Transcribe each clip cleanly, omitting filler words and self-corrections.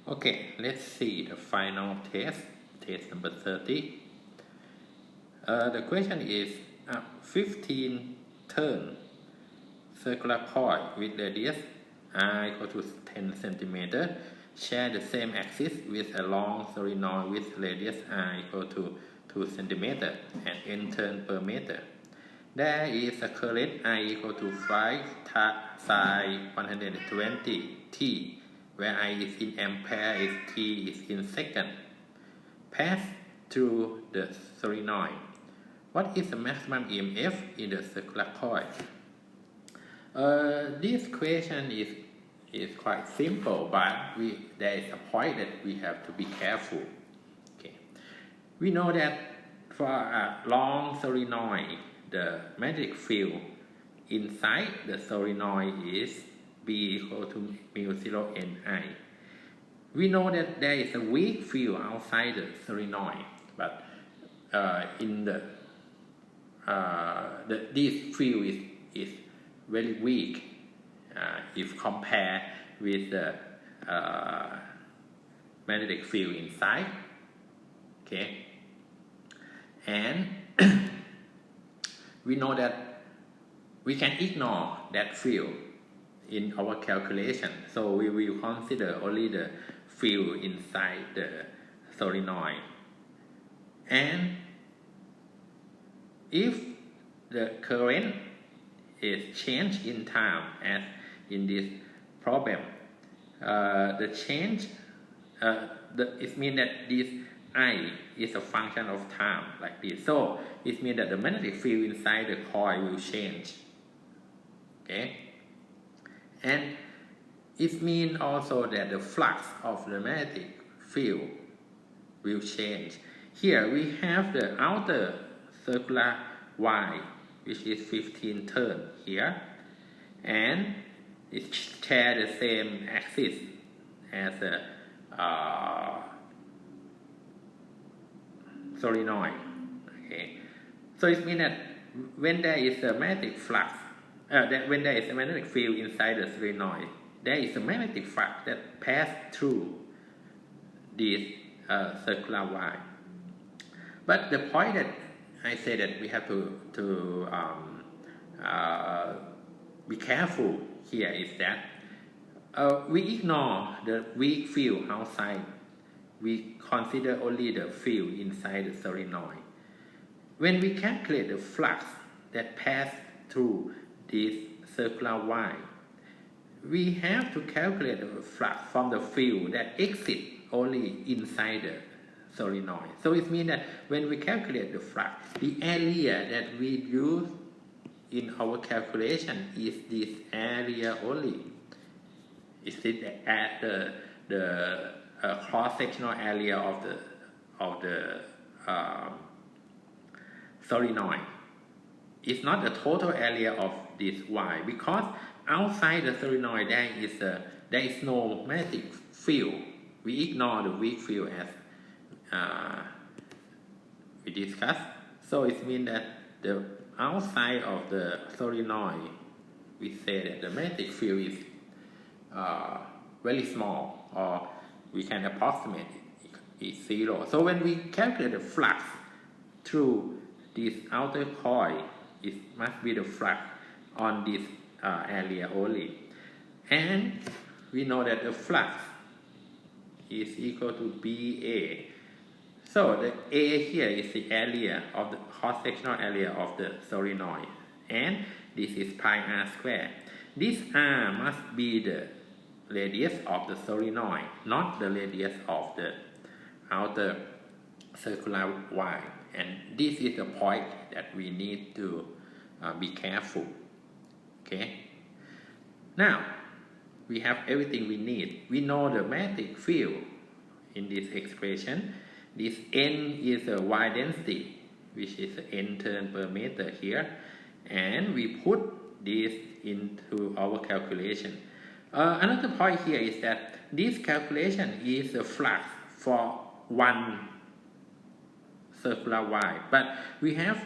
Okay, let's see the final test number 30. The question is 15 turn circular coil with radius r equal to 10 cm share the same axis with a long solenoid with radius r equal to 2 cm and n turn per meter. There is a current I equal to 5 psi 120 T, where I is in ampere, is T is in second, pass through the solenoid. What is the maximum EMF in the circular coil? This question is quite simple, but there is a point that we have to be careful. Okay. We know that for a long solenoid, the magnetic field inside the solenoid is B equal to mu0 Ni. We know that there is a weak field outside the solenoid, but in this field is very weak if compared with the magnetic field inside. Okay, and we know that we can ignore that field in our calculation, so we will consider only the field inside the solenoid. And if the current is changed in time, as in this problem, the change it means that this I is a function of time, like this. So it means that the magnetic field inside the coil will change. Okay, and it means also that the flux of the magnetic field will change. Here we have the outer circular Y, which is 15 turn here, and it shares the same axis as the solenoid. Okay, so it means that when there is a magnetic flux, when there is a magnetic field inside the solenoid, there is a magnetic flux that passes through this circular Y. But the point that I say that we have to be careful here is that we ignore the weak field outside. We consider only the field inside the solenoid. When we calculate the flux that passes through this circular Y, we have to calculate the flux from the field that exits only inside the solenoid. So it means that when we calculate the flux, the area that we use in our calculation is this area only. Is it at the cross-sectional area of the solenoid? It's not the total area of this Y, because outside the solenoid there is no magnetic field. We ignore the weak field as we discussed. So it means that the outside of the solenoid, we say that the magnetic field is very small, or we can approximate it's 0. So when we calculate the flux through this outer coil, it must be the flux on this area only. And we know that the flux is equal to BA. So the A here is the area of the cross-sectional area of the solenoid, and this is pi r squared. This r must be the radius of the solenoid, not the radius of the outer circular Y. And this is the point that we need to be careful. Okay. Now we have everything we need. We know the magnetic field in this expression. This N is a Y density, which is N turn per meter here, and we put this into our calculation. Another point here is that this calculation is a flux for one circular Y, but we have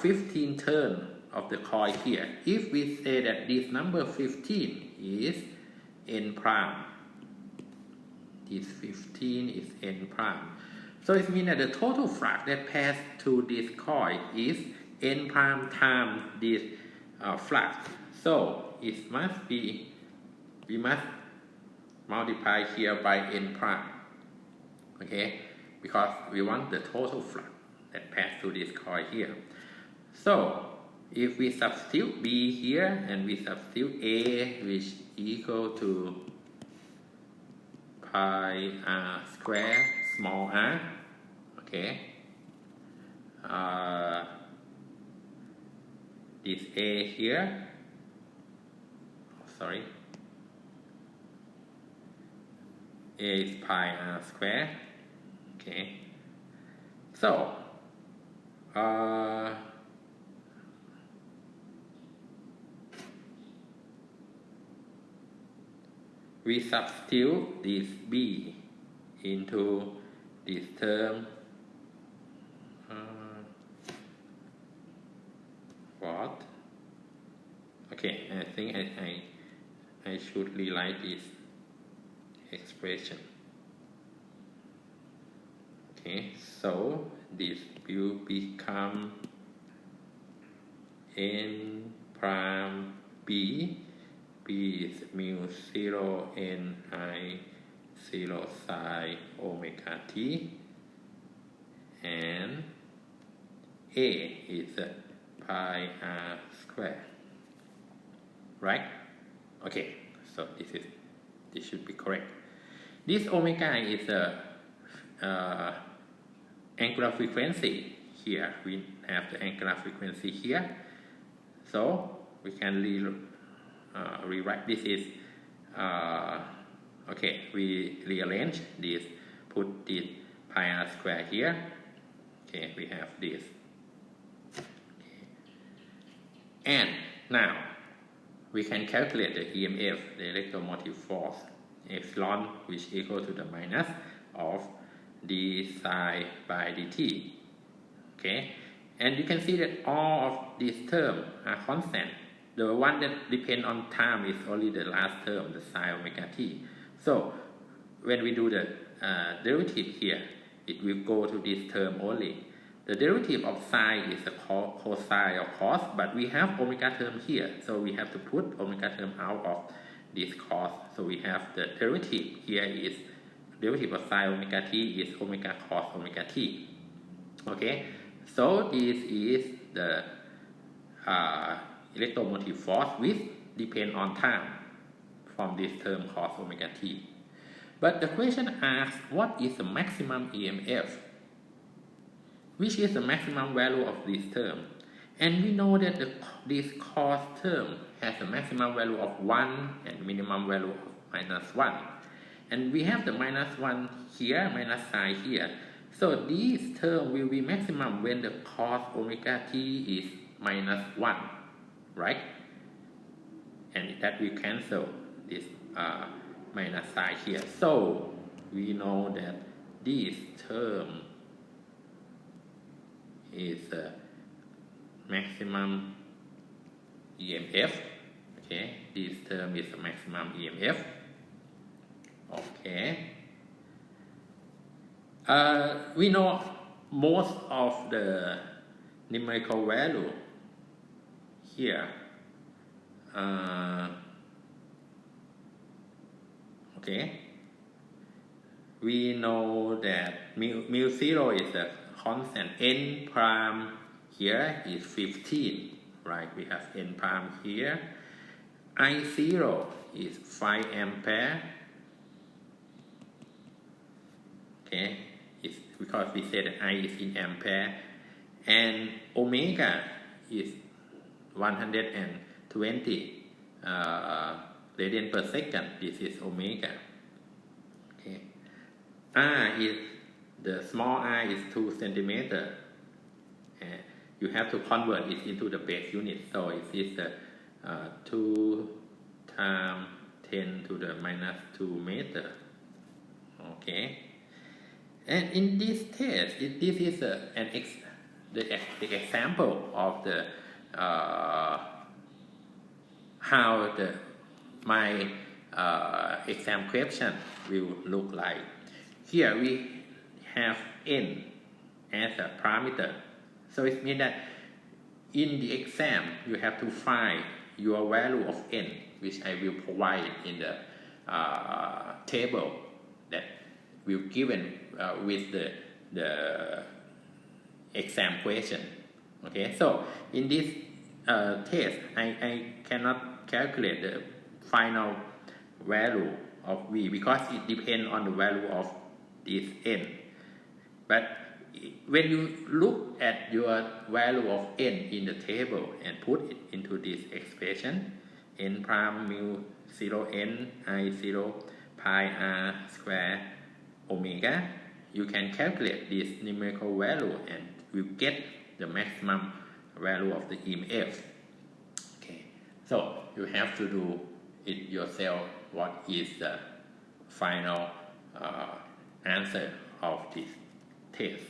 15 turn of the coil here. If we say that this number 15 is N prime, this 15 is n prime. So it means that the total flux that pass through this coil is n prime times this flux. So it must be, we must multiply here by n prime, okay, because we want the total flux that pass through this coil here. So if we substitute B here and we substitute A, which equal to pi r square small r, okay, this A here, sorry, A is pi r square, okay, so we substitute this B into this term, what? Okay, I think I should rewrite this expression. Okay, so this will become n prime B. B is mu 0 n I 0 psi omega t, and A is pi r square, right? Okay, so this should be correct. This omega is the angular frequency here. We have the angular frequency here, so we can rewrite this is okay, we rearrange this, put this pi r square here, okay, we have this, okay. And now we can calculate the EMF, the electromotive force, epsilon, which equal to the minus of d psi by dt, okay. And you can see that all of these terms are constant. The one that depend on time is only the last term, the psi omega t. So when we do the derivative here, it will go to this term only. The derivative of psi is a cosine or cos, but we have omega term here, so we have to put omega term out of this cos. So we have the derivative here is derivative of sine omega t is omega cos omega t. Okay, so this is the electromotive force which depend on time from this term cos omega t. But the question asks, what is the maximum EMF? Which is the maximum value of this term? And we know that this cos term has a maximum value of 1 and minimum value of -1. And we have the -1 here, minus sign here. So this term will be maximum when the cos omega t is -1. Right? And that will cancel this minus sign here. So we know that this term is the maximum EMF. Okay, this term is the maximum EMF. Okay. We know most of the numerical value here. Okay. We know that mu 0 is a constant. N prime here is 15, right? We have n prime here. I0 is 5 ampere. Okay, it's because we said that I is in ampere, and omega is 120 radian per second. This is omega. Okay, R is the small r is 2 centimeter. You have to convert it into the base unit, so it is 2 times 10 to the -2 meter. Okay. And in this test, this is the example of the how my exam question will look like. Here we have n as a parameter, so it means that in the exam you have to find your value of n, which I will provide in the table that will given with the exam question. Okay, so in this test I cannot calculate the final value of v because it depends on the value of this n. But when you look at your value of n in the table and put it into this expression, n prime mu 0 n I 0 pi r square omega, you can calculate this numerical value and will get the maximum value of the EMF. Okay, so you have to do it yourself. What is the final answer of this test?